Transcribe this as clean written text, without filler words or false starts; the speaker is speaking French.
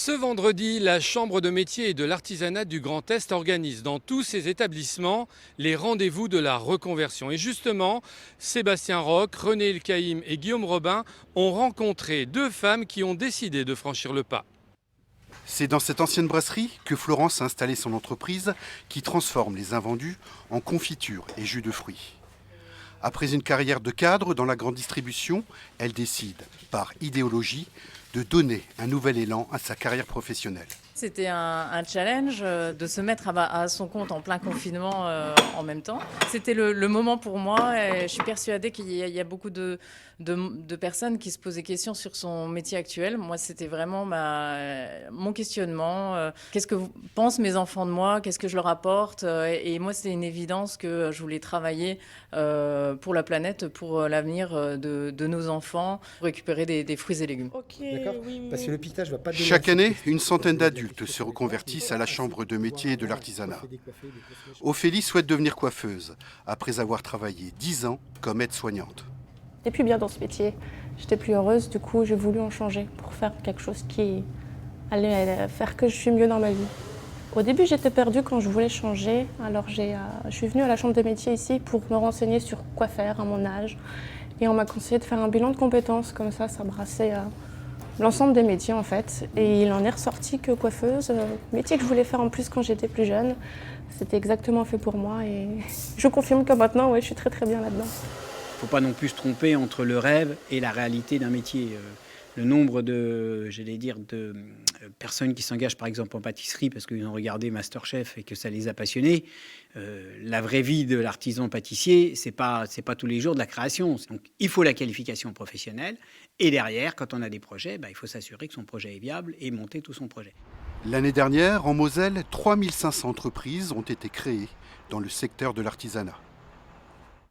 Ce vendredi, la Chambre de métiers et de l'artisanat du Grand Est organise dans tous ses établissements les rendez-vous de la reconversion. Et justement, Sébastien Roch, René Elkaïm et Guillaume Robin ont rencontré deux femmes qui ont décidé de franchir le pas. C'est dans cette ancienne brasserie que Florence a installé son entreprise qui transforme les invendus en confitures et jus de fruits. Après une carrière de cadre dans la grande distribution, elle décide, par idéologie, de donner un nouvel élan à sa carrière professionnelle. C'était un challenge de se mettre à son compte en plein confinement en même temps. C'était le moment pour moi et je suis persuadée qu'il y a beaucoup de personnes qui se posent des questions sur son métier actuel. Moi, c'était vraiment mon questionnement. Qu'est-ce que pensent mes enfants de moi? Qu'est-ce que je leur apporte? Et moi, c'était une évidence que je voulais travailler pour la planète, pour l'avenir de nos enfants, récupérer des fruits et légumes. D'accord. Parce que le piquetage va pas donner Chaque un année, sucre. une centaine d'adultes se reconvertissent à la Chambre de métiers et de l'artisanat. Ophélie souhaite devenir coiffeuse, après avoir travaillé 10 ans comme aide-soignante. J'étais plus bien dans ce métier, j'étais plus heureuse, du coup j'ai voulu en changer pour faire quelque chose qui allait faire que je suis mieux dans ma vie. Au début j'étais perdue quand je voulais changer, alors je suis venue à la chambre de métier ici pour me renseigner sur quoi faire à mon âge. Et on m'a conseillé de faire un bilan de compétences, comme ça brassait l'ensemble des métiers en fait. Et il en est ressorti que coiffeuse, métier que je voulais faire en plus quand j'étais plus jeune. C'était exactement fait pour moi et je confirme que maintenant je suis très très bien là-dedans. Il ne faut pas non plus se tromper entre le rêve et la réalité d'un métier. Le nombre de personnes qui s'engagent par exemple en pâtisserie parce qu'ils ont regardé MasterChef et que ça les a passionnés, la vraie vie de l'artisan pâtissier, c'est pas tous les jours de la création. Donc il faut la qualification professionnelle et derrière, quand on a des projets, il faut s'assurer que son projet est viable et monter tout son projet. L'année dernière, en Moselle, 3500 entreprises ont été créées dans le secteur de l'artisanat.